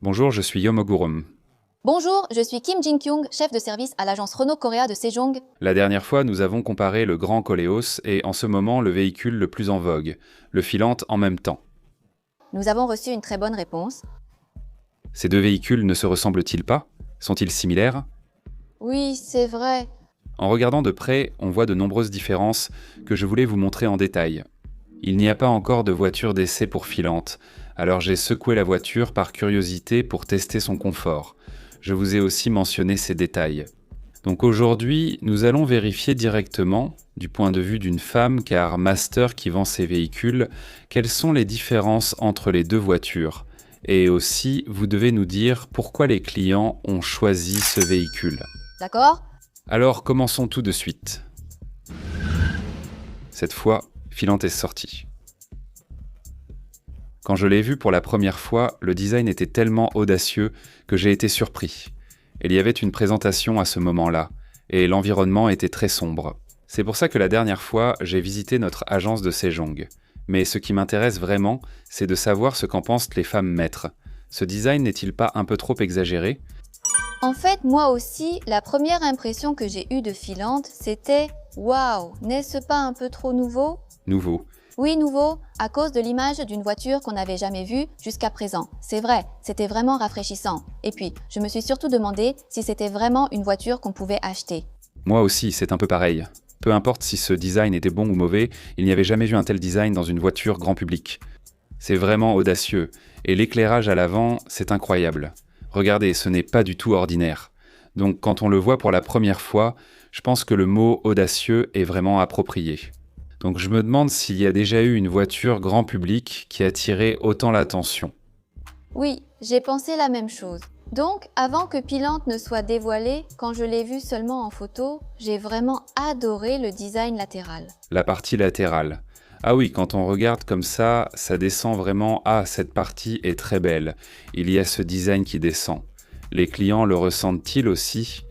Bonjour, je suis Yomogurum. Bonjour, je suis Kim Jin-kyung, chef de service à l'agence Renault Korea de Sejong. La dernière fois, nous avons comparé le Grand Koleos et en ce moment le véhicule le plus en vogue, le Filante en même temps. Nous avons reçu une très bonne réponse. Ces deux véhicules ne se ressemblent-ils pas? Sont-ils similaires? Oui, c'est vrai. En regardant de près, on voit de nombreuses différences que je voulais vous montrer en détail. Il n'y a pas encore de voiture d'essai pour Filante, alors j'ai secoué la voiture par curiosité pour tester son confort. Je vous ai aussi mentionné ces détails. Donc aujourd'hui, nous allons vérifier directement, du point de vue d'une femme car master qui vend ses véhicules, quelles sont les différences entre les deux voitures. Et aussi, vous devez nous dire pourquoi les clients ont choisi ce véhicule. D'accord? Alors commençons tout de suite. Cette fois, Filante est sorti. Quand je l'ai vu pour la première fois, le design était tellement audacieux que j'ai été surpris. Il y avait une présentation à ce moment-là, et l'environnement était très sombre. C'est pour ça que la dernière fois, j'ai visité notre agence de Sejong. Mais ce qui m'intéresse vraiment, c'est de savoir ce qu'en pensent les femmes maîtres. Ce design n'est-il pas un peu trop exagéré? En fait, moi aussi, la première impression que j'ai eue de Filante, c'était « Waouh, n'est-ce pas un peu trop nouveau ?» Nouveau. Oui, nouveau, à cause de l'image d'une voiture qu'on n'avait jamais vue jusqu'à présent. C'est vrai, c'était vraiment rafraîchissant. Et puis, je me suis surtout demandé si c'était vraiment une voiture qu'on pouvait acheter. Moi aussi, c'est un peu pareil. Peu importe si ce design était bon ou mauvais, il n'y avait jamais vu un tel design dans une voiture grand public. C'est vraiment audacieux, et l'éclairage à l'avant, c'est incroyable. Regardez, ce n'est pas du tout ordinaire. Donc quand on le voit pour la première fois, je pense que le mot audacieux est vraiment approprié. Donc je me demande s'il y a déjà eu une voiture grand public qui a attiré autant l'attention. Oui, j'ai pensé la même chose. Donc, avant que Filante ne soit dévoilée, quand je l'ai vue seulement en photo, j'ai vraiment adoré le design latéral. La partie latérale. Ah oui, quand on regarde comme ça descend vraiment. Ah, cette partie est très belle. Il y a ce design qui descend. Les clients le ressentent-ils aussi?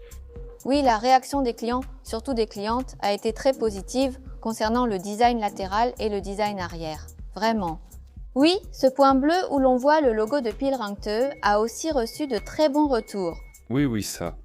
Oui, la réaction des clients, surtout des clientes, a été très positive concernant le design latéral et le design arrière. Vraiment. Oui, ce point bleu où l'on voit le logo de Pilrangte a aussi reçu de très bons retours. Oui, ça.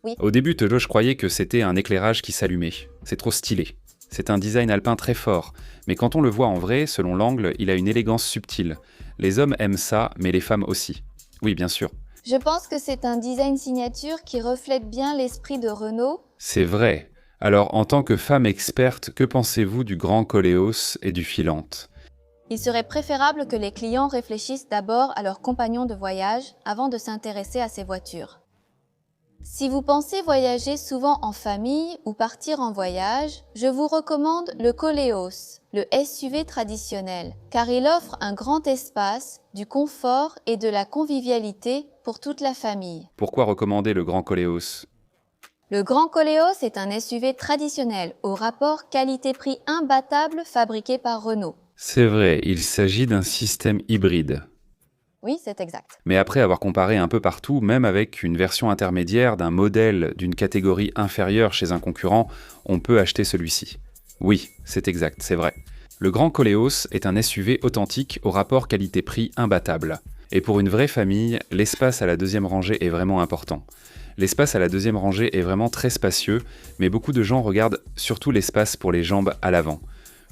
Oui. Au début, Tejo, je croyais que c'était un éclairage qui s'allumait. C'est trop stylé. C'est un design alpin très fort. Mais quand on le voit en vrai, selon l'angle, il a une élégance subtile. Les hommes aiment ça, mais les femmes aussi. Oui, bien sûr. Je pense que c'est un design signature qui reflète bien l'esprit de Renault. C'est vrai. Alors, en tant que femme experte, que pensez-vous du Grand Koleos et du Filante? Il serait préférable que les clients réfléchissent d'abord à leurs compagnons de voyage avant de s'intéresser à ces voitures. Si vous pensez voyager souvent en famille ou partir en voyage, je vous recommande le Koleos, le SUV traditionnel, car il offre un grand espace, du confort et de la convivialité pour toute la famille. Pourquoi recommander le Grand Koleos? Le Grand Koleos est un SUV traditionnel au rapport qualité-prix imbattable fabriqué par Renault. C'est vrai, il s'agit d'un système hybride. Oui, c'est exact. Mais après avoir comparé un peu partout, même avec une version intermédiaire d'un modèle d'une catégorie inférieure chez un concurrent, on peut acheter celui-ci. Oui, c'est exact, c'est vrai. Le Grand Koleos est un SUV authentique au rapport qualité-prix imbattable. Et pour une vraie famille, l'espace à la deuxième rangée est vraiment important. L'espace à la deuxième rangée est vraiment très spacieux, mais beaucoup de gens regardent surtout l'espace pour les jambes à l'avant.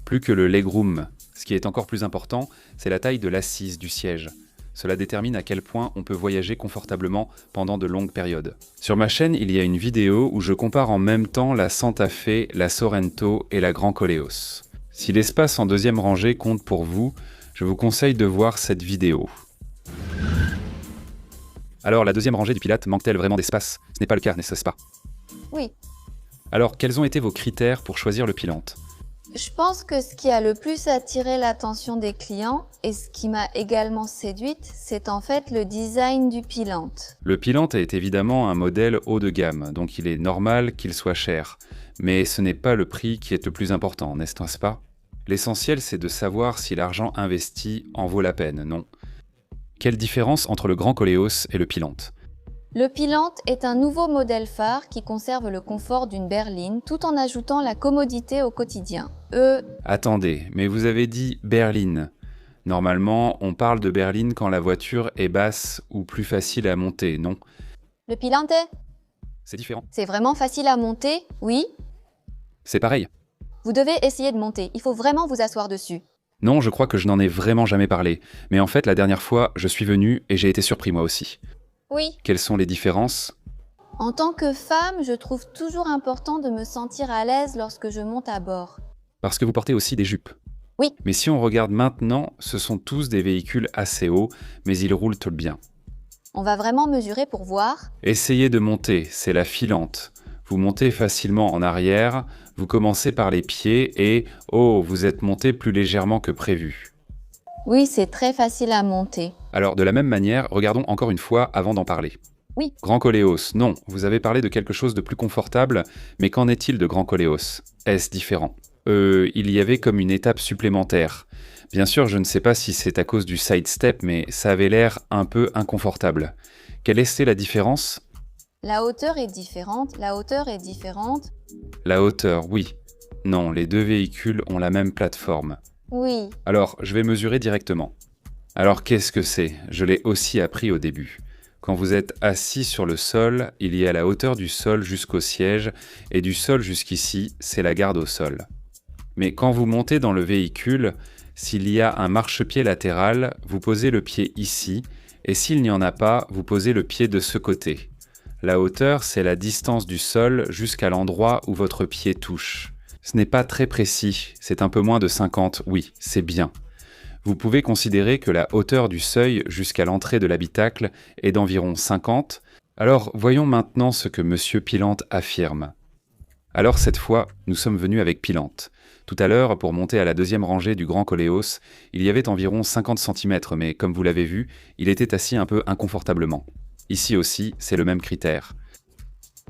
Plus que le legroom. Ce qui est encore plus important, c'est la taille de l'assise du siège. Cela détermine à quel point on peut voyager confortablement pendant de longues périodes. Sur ma chaîne, il y a une vidéo où je compare en même temps la Santa Fe, la Sorento et la Grand Koleos. Si l'espace en deuxième rangée compte pour vous, je vous conseille de voir cette vidéo. Alors, la deuxième rangée du Pilate manque-t-elle vraiment d'espace? Ce n'est pas le cas, n'est-ce pas? Oui. Alors, quels ont été vos critères pour choisir le Pilante? Je pense que ce qui a le plus attiré l'attention des clients et ce qui m'a également séduite, c'est en fait le design du Pilante. Le Pilante est évidemment un modèle haut de gamme, donc il est normal qu'il soit cher. Mais ce n'est pas le prix qui est le plus important, n'est-ce pas? L'essentiel, c'est de savoir si l'argent investi en vaut la peine, non? Quelle différence entre le Grand Koleos et le Pilante? Le Pilante est un nouveau modèle phare qui conserve le confort d'une berline tout en ajoutant la commodité au quotidien. Attendez, mais vous avez dit berline. Normalement, on parle de berline quand la voiture est basse ou plus facile à monter, non? Le pilante, C'est différent. c'est vraiment facile à monter, oui? C'est pareil. Vous devez essayer de monter, il faut vraiment vous asseoir dessus. Non, je crois que je n'en ai vraiment jamais parlé. Mais en fait, la dernière fois, je suis venu et j'ai été surpris moi aussi. Oui. Quelles sont les différences? En tant que femme, je trouve toujours important de me sentir à l'aise lorsque je monte à bord. Parce que vous portez aussi des jupes. Oui. Mais si on regarde maintenant, ce sont tous des véhicules assez hauts, mais ils roulent tout bien. On va vraiment mesurer pour voir. Essayez de monter, c'est la filante. Vous montez facilement en arrière, vous commencez par les pieds et, oh, vous êtes monté plus légèrement que prévu. Oui, c'est très facile à monter. Alors, de la même manière, regardons encore une fois avant d'en parler. Oui. Grand Coléos, non, vous avez parlé de quelque chose de plus confortable, mais qu'en est-il de Grand Coléos? Est-ce différent? Il y avait comme une étape supplémentaire. Bien sûr, je ne sais pas si c'est à cause du side-step, mais ça avait l'air un peu inconfortable. Quelle était la différence? La hauteur est différente, la hauteur est différente. La hauteur, oui. Non, les deux véhicules ont la même plateforme. Oui. Alors, je vais mesurer directement. Alors, qu'est-ce que c'est? Je l'ai aussi appris au début. Quand vous êtes assis sur le sol, il y a la hauteur du sol jusqu'au siège, et du sol jusqu'ici, c'est la garde au sol. Mais quand vous montez dans le véhicule, s'il y a un marchepied latéral, vous posez le pied ici, et s'il n'y en a pas, vous posez le pied de ce côté. La hauteur, c'est la distance du sol jusqu'à l'endroit où votre pied touche. Ce n'est pas très précis, c'est un peu moins de 50, oui, c'est bien. Vous pouvez considérer que la hauteur du seuil jusqu'à l'entrée de l'habitacle est d'environ 50. Alors voyons maintenant ce que M. Pilante affirme. Alors cette fois, nous sommes venus avec Pilante. Tout à l'heure, pour monter à la deuxième rangée du Grand Coléos, il y avait environ 50 cm, mais comme vous l'avez vu, il était assis un peu inconfortablement. Ici aussi, c'est le même critère.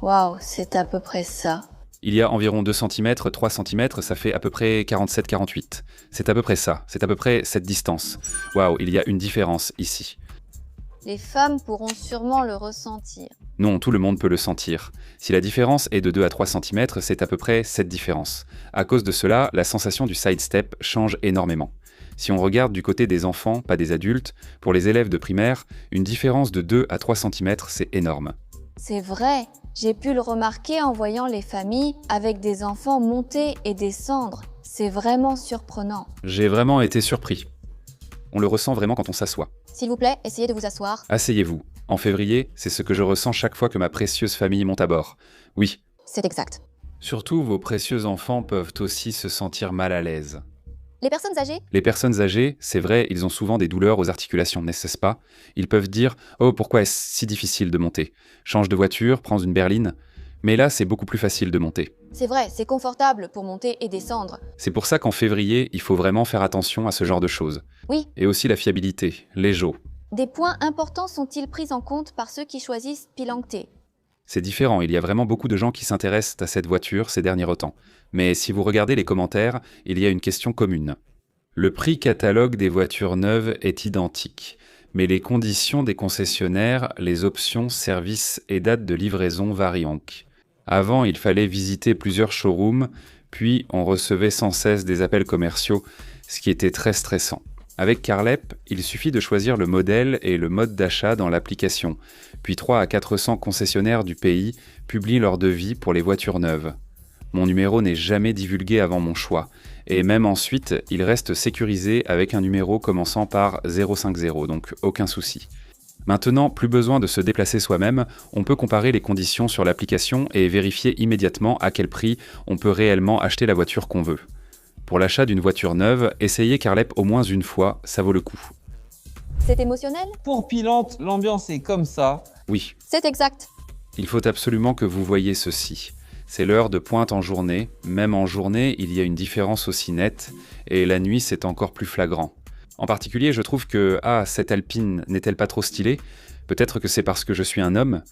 Waouh, c'est à peu près ça. Il y a environ 2 cm, 3 cm, ça fait à peu près 47-48. C'est à peu près ça, c'est à peu près cette distance. Waouh, il y a une différence ici. Les femmes pourront sûrement le ressentir. Non, tout le monde peut le sentir. Si la différence est de 2 à 3 cm, c'est à peu près cette différence. À cause de cela, la sensation du side-step change énormément. Si on regarde du côté des enfants, pas des adultes, pour les élèves de primaire, une différence de 2 à 3 cm, c'est énorme. C'est vrai, j'ai pu le remarquer en voyant les familles avec des enfants monter et descendre. C'est vraiment surprenant. J'ai vraiment été surpris. On le ressent vraiment quand on s'assoit. S'il vous plaît, essayez de vous asseoir. Asseyez-vous. En février, c'est ce que je ressens chaque fois que ma précieuse famille monte à bord. Oui. C'est exact. Surtout, vos précieux enfants peuvent aussi se sentir mal à l'aise. Les personnes âgées? Les personnes âgées, c'est vrai, ils ont souvent des douleurs aux articulations, n'est-ce pas? Ils peuvent dire « Oh, pourquoi est-ce si difficile de monter? Change de voiture, prends une berline. » Mais là, c'est beaucoup plus facile de monter. C'est vrai, c'est confortable pour monter et descendre. C'est pour ça qu'en février, il faut vraiment faire attention à ce genre de choses. Oui. Et aussi la fiabilité, les jauts. Des points importants sont-ils pris en compte par ceux qui choisissent Pilante? C'est différent, il y a vraiment beaucoup de gens qui s'intéressent à cette voiture ces derniers temps. Mais si vous regardez les commentaires, il y a une question commune. Le prix catalogue des voitures neuves est identique, mais les conditions des concessionnaires, les options, services et dates de livraison varient donc. Avant, il fallait visiter plusieurs showrooms, puis on recevait sans cesse des appels commerciaux, ce qui était très stressant. Avec Carlep, il suffit de choisir le modèle et le mode d'achat dans l'application, puis 300 à 400 concessionnaires du pays publient leurs devis pour les voitures neuves. Mon numéro n'est jamais divulgué avant mon choix, et même ensuite, il reste sécurisé avec un numéro commençant par 050, donc aucun souci. Maintenant, plus besoin de se déplacer soi-même, on peut comparer les conditions sur l'application et vérifier immédiatement à quel prix on peut réellement acheter la voiture qu'on veut. Pour l'achat d'une voiture neuve, essayez Carlep au moins une fois, ça vaut le coup. C'est émotionnel? Pour Pilante, l'ambiance est comme ça. Oui. C'est exact. Il faut absolument que vous voyiez ceci. C'est l'heure de pointe en journée. Même en journée, il y a une différence aussi nette, et la nuit, c'est encore plus flagrant. En particulier, je trouve que, cette Alpine n'est-elle pas trop stylée? Peut-être que c'est parce que je suis un homme.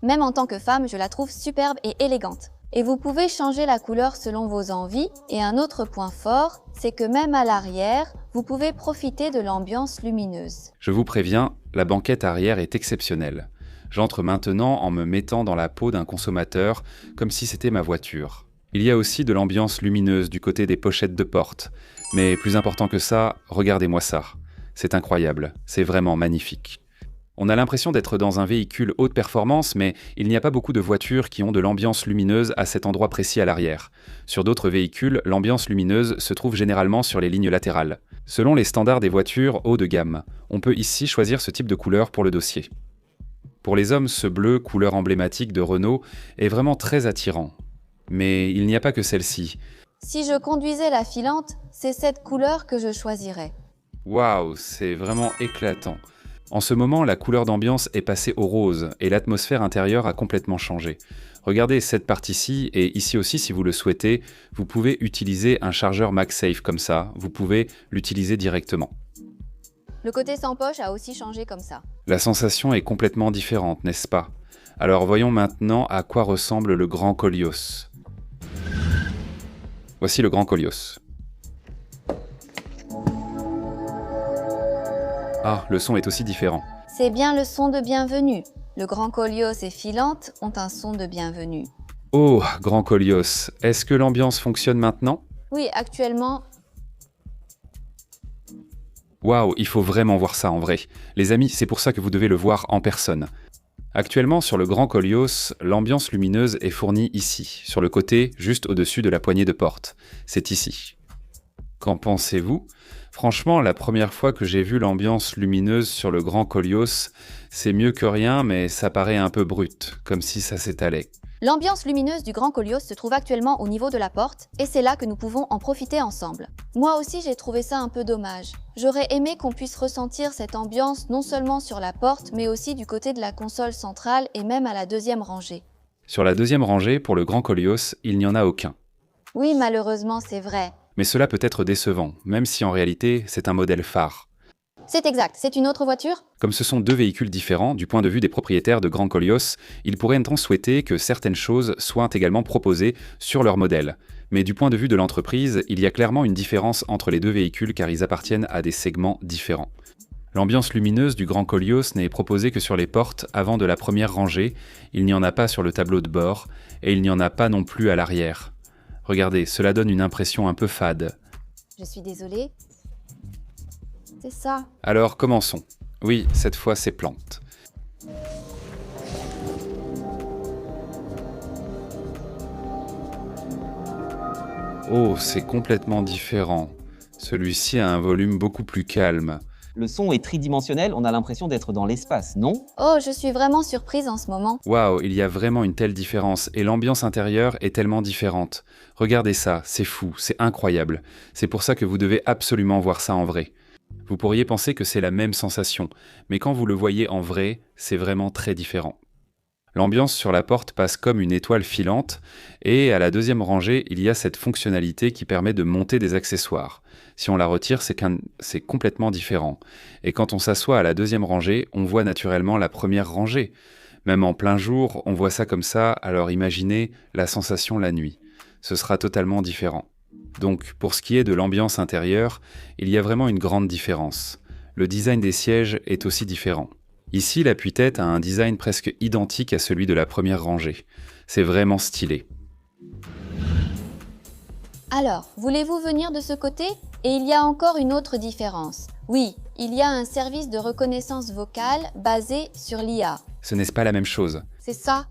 Même en tant que femme, je la trouve superbe et élégante. Et vous pouvez changer la couleur selon vos envies. Et un autre point fort, c'est que même à l'arrière, vous pouvez profiter de l'ambiance lumineuse. Je vous préviens, la banquette arrière est exceptionnelle. J'entre maintenant en me mettant dans la peau d'un consommateur, comme si c'était ma voiture. Il y a aussi de l'ambiance lumineuse du côté des pochettes de porte. Mais plus important que ça, regardez-moi ça. C'est incroyable, c'est vraiment magnifique. On a l'impression d'être dans un véhicule haute performance, mais il n'y a pas beaucoup de voitures qui ont de l'ambiance lumineuse à cet endroit précis à l'arrière. Sur d'autres véhicules, l'ambiance lumineuse se trouve généralement sur les lignes latérales. Selon les standards des voitures haut de gamme, on peut ici choisir ce type de couleur pour le dossier. Pour les hommes, ce bleu, couleur emblématique de Renault, est vraiment très attirant. Mais il n'y a pas que celle-ci. Si je conduisais la filante, c'est cette couleur que je choisirais. Waouh, c'est vraiment éclatant. En ce moment, la couleur d'ambiance est passée au rose et l'atmosphère intérieure a complètement changé. Regardez cette partie-ci et ici aussi si vous le souhaitez, vous pouvez utiliser un chargeur MagSafe comme ça, vous pouvez l'utiliser directement. Le côté sans poche a aussi changé comme ça. La sensation est complètement différente, n'est-ce pas? Alors voyons maintenant à quoi ressemble le Grand Koleos. Voici le Grand Koleos. Ah, le son est aussi différent. C'est bien le son de bienvenue. Le Grand Koleos et Filante ont un son de bienvenue. Oh, Grand Koleos, est-ce que l'ambiance fonctionne maintenant? Oui, actuellement, Waouh, il faut vraiment voir ça en vrai. Les amis, c'est pour ça que vous devez le voir en personne. Actuellement, sur le Grand Koleos, l'ambiance lumineuse est fournie ici, sur le côté, juste au-dessus de la poignée de porte. C'est ici. Qu'en pensez-vous? Franchement, la première fois que j'ai vu l'ambiance lumineuse sur le Grand Koleos, c'est mieux que rien, mais ça paraît un peu brut, comme si ça s'étalait. l'ambiance lumineuse du Grand Koleos se trouve actuellement au niveau de la porte et c'est là que nous pouvons en profiter ensemble. Moi aussi, j'ai trouvé ça un peu dommage. J'aurais aimé qu'on puisse ressentir cette ambiance non seulement sur la porte, mais aussi du côté de la console centrale et même à la deuxième rangée. Sur la deuxième rangée, pour le Grand Koleos, il n'y en a aucun. Oui, malheureusement, c'est vrai. Mais cela peut être décevant, même si en réalité, c'est un modèle phare. C'est exact, c'est une autre voiture? Comme ce sont deux véhicules différents, du point de vue des propriétaires de Grand Koleos, ils pourraient entendre souhaiter que certaines choses soient également proposées sur leur modèle. Mais du point de vue de l'entreprise, il y a clairement une différence entre les deux véhicules car ils appartiennent à des segments différents. L'ambiance lumineuse du Grand Koleos n'est proposée que sur les portes avant de la première rangée, il n'y en a pas sur le tableau de bord, et il n'y en a pas non plus à l'arrière. Regardez, cela donne une impression un peu fade. Je suis désolée. C'est ça. Alors commençons. Oui, cette fois c'est plante. Oh, c'est complètement différent. Celui-ci a un volume beaucoup plus calme. Le son est tridimensionnel, on a l'impression d'être dans l'espace, non? Oh, je suis vraiment surprise en ce moment. Waouh, il y a vraiment une telle différence et l'ambiance intérieure est tellement différente. Regardez ça, c'est fou, c'est incroyable. C'est pour ça que vous devez absolument voir ça en vrai. Vous pourriez penser que c'est la même sensation, mais quand vous le voyez en vrai, c'est vraiment très différent. L'ambiance sur la porte passe comme une étoile filante, et à la deuxième rangée, il y a cette fonctionnalité qui permet de monter des accessoires. Si on la retire, c'est complètement différent. Et quand on s'assoit à la deuxième rangée, on voit naturellement la première rangée. Même en plein jour, on voit ça comme ça, alors imaginez la sensation la nuit. Ce sera totalement différent. Donc, pour ce qui est de l'ambiance intérieure, il y a vraiment une grande différence. Le design des sièges est aussi différent. Ici, l'appui-tête a un design presque identique à celui de la première rangée. C'est vraiment stylé. Alors, voulez-vous venir de ce côté? Et il y a encore une autre différence. Oui, il y a un service de reconnaissance vocale basé sur l'IA. Ce n'est pas la même chose. C'est ça.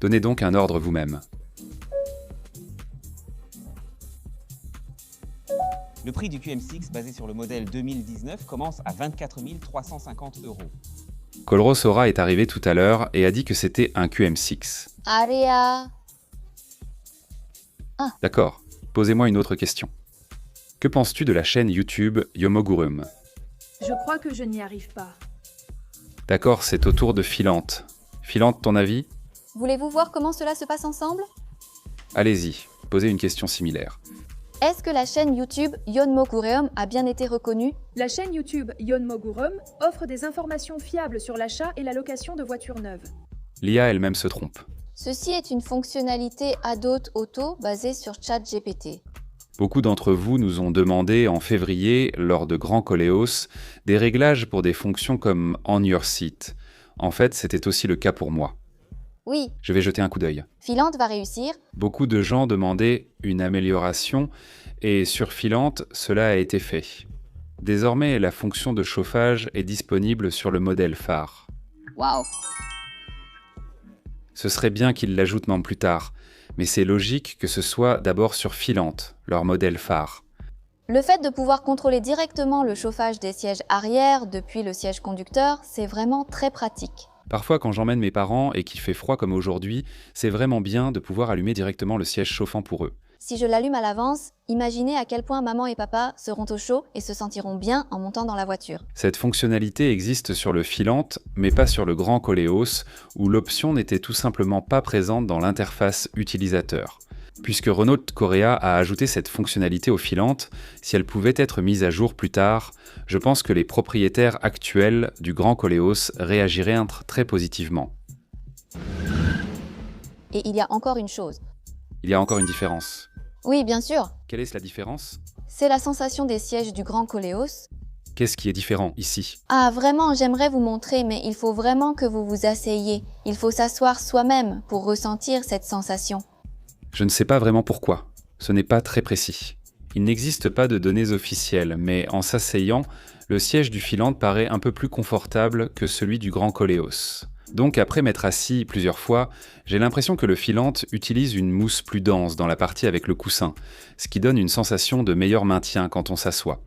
Donnez donc un ordre vous-même. Le prix du QM6 basé sur le modèle 2019 commence à 24 350 €. Colros Sora est arrivé tout à l'heure et a dit que c'était un QM6. Aria. D'accord, posez-moi une autre question. Que penses-tu de la chaîne YouTube Yomogurum? Je crois que je n'y arrive pas. D'accord, c'est au tour de Filante. Filante, ton avis? Voulez-vous voir comment cela se passe ensemble? Allez-y, posez une question similaire. Est-ce que la chaîne YouTube Yonmogureum a bien été reconnue? La chaîne YouTube Yon Mogurum offre des informations fiables sur l'achat et la location de voitures neuves. L'IA elle-même se trompe. Ceci est une fonctionnalité Adult Auto basée sur ChatGPT. Beaucoup d'entre vous nous ont demandé en février, lors de Grand Koleos, des réglages pour des fonctions comme On Your Seat. En fait, c'était aussi le cas pour moi. Oui, Je vais jeter un coup d'œil. Filante va réussir. Beaucoup de gens demandaient une amélioration et sur Filante, cela a été fait. Désormais, la fonction de chauffage est disponible sur le modèle phare. Waouh. Ce serait bien qu'ils l'ajoutent même plus tard, mais c'est logique que ce soit d'abord sur Filante, leur modèle phare. Le fait de pouvoir contrôler directement le chauffage des sièges arrière depuis le siège conducteur, c'est vraiment très pratique. Parfois, quand j'emmène mes parents et qu'il fait froid comme aujourd'hui, c'est vraiment bien de pouvoir allumer directement le siège chauffant pour eux. Si je l'allume à l'avance, imaginez à quel point maman et papa seront au chaud et se sentiront bien en montant dans la voiture. Cette fonctionnalité existe sur le Filante, mais pas sur le Grand Koleos, où l'option n'était tout simplement pas présente dans l'interface utilisateur. Puisque Renault Korea a ajouté cette fonctionnalité au Filante, si elle pouvait être mise à jour plus tard, je pense que les propriétaires actuels du Grand Koleos réagiraient très positivement. Et il y a encore une chose. Il y a encore une différence. Oui, bien sûr, Quelle est la différence ? c'est la sensation des sièges du Grand Koleos. Qu'est-ce qui est différent ici ? Ah, vraiment, j'aimerais vous montrer, mais il faut vraiment que vous vous asseyiez. Il faut s'asseoir soi-même pour ressentir cette sensation. Je ne sais pas vraiment pourquoi. Ce n'est pas très précis. Il n'existe pas de données officielles, mais en s'asseyant, le siège du Filante paraît un peu plus confortable que celui du Grand Koleos. Donc après m'être assis plusieurs fois, j'ai l'impression que le Filante utilise une mousse plus dense dans la partie avec le coussin, ce qui donne une sensation de meilleur maintien quand on s'assoit.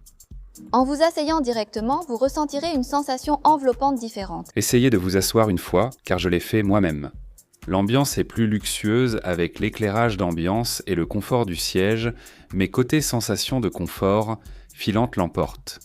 En vous asseyant directement, vous ressentirez une sensation enveloppante différente. Essayez de vous asseoir une fois, car je l'ai fait moi-même. L'ambiance est plus luxueuse avec l'éclairage d'ambiance et le confort du siège, mais côté sensation de confort, Filante l'emporte.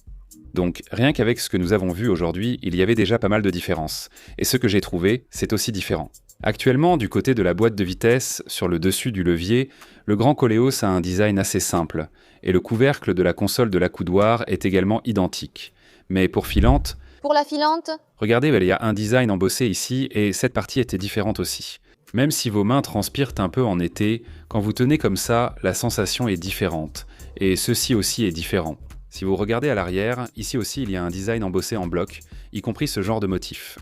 Donc rien qu'avec ce que nous avons vu aujourd'hui, il y avait déjà pas mal de différences. Et ce que j'ai trouvé, c'est aussi différent. Actuellement, du côté de la boîte de vitesse, sur le dessus du levier, le Grand Koleos a un design assez simple, et le couvercle de la console de l'accoudoir est également identique. Mais pour Filante, Pour la Filante, regardez, il y a un design embossé ici, et cette partie était différente aussi. Même si vos mains transpirent un peu en été, quand vous tenez comme ça, la sensation est différente, et ceci aussi est différent. Si vous regardez à l'arrière, ici aussi il y a un design embossé en bloc, y compris ce genre de motif.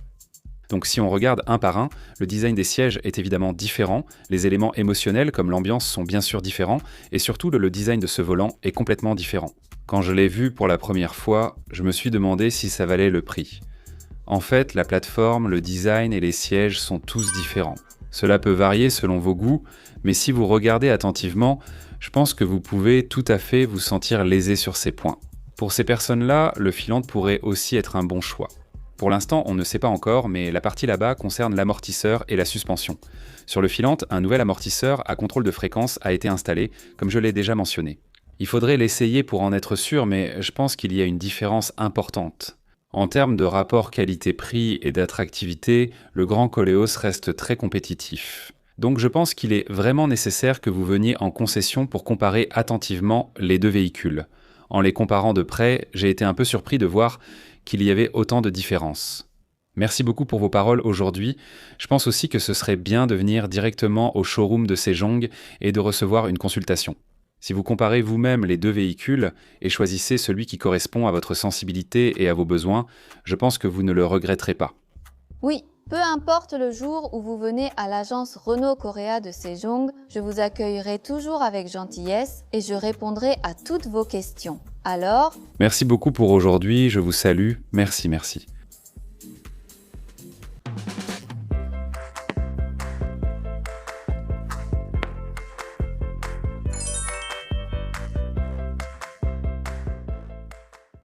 Donc si on regarde un par un, le design des sièges est évidemment différent, les éléments émotionnels comme l'ambiance sont bien sûr différents, et surtout le design de ce volant est complètement différent. Quand je l'ai vu pour la première fois, je me suis demandé si ça valait le prix. En fait, la plateforme, le design et les sièges sont tous différents. Cela peut varier selon vos goûts, mais si vous regardez attentivement, je pense que vous pouvez tout à fait vous sentir lésé sur ces points. Pour ces personnes-là, le Filante pourrait aussi être un bon choix. Pour l'instant, on ne sait pas encore, mais la partie là-bas concerne l'amortisseur et la suspension. Sur le Filante, un nouvel amortisseur à contrôle de fréquence a été installé, comme je l'ai déjà mentionné. Il faudrait l'essayer pour en être sûr, mais je pense qu'il y a une différence importante. En termes de rapport qualité-prix et d'attractivité, le Grand Koleos reste très compétitif. Donc je pense qu'il est vraiment nécessaire que vous veniez en concession pour comparer attentivement les deux véhicules. En les comparant de près, j'ai été un peu surpris de voir qu'il y avait autant de différences. Merci beaucoup pour vos paroles aujourd'hui. Je pense aussi que ce serait bien de venir directement au showroom de Sejong et de recevoir une consultation. Si vous comparez vous-même les deux véhicules et choisissez celui qui correspond à votre sensibilité et à vos besoins, je pense que vous ne le regretterez pas. oui, peu importe le jour où vous venez à l'agence Renault Korea de Sejong, je vous accueillerai toujours avec gentillesse et je répondrai à toutes vos questions. Alors, Merci beaucoup pour aujourd'hui, je vous salue, merci.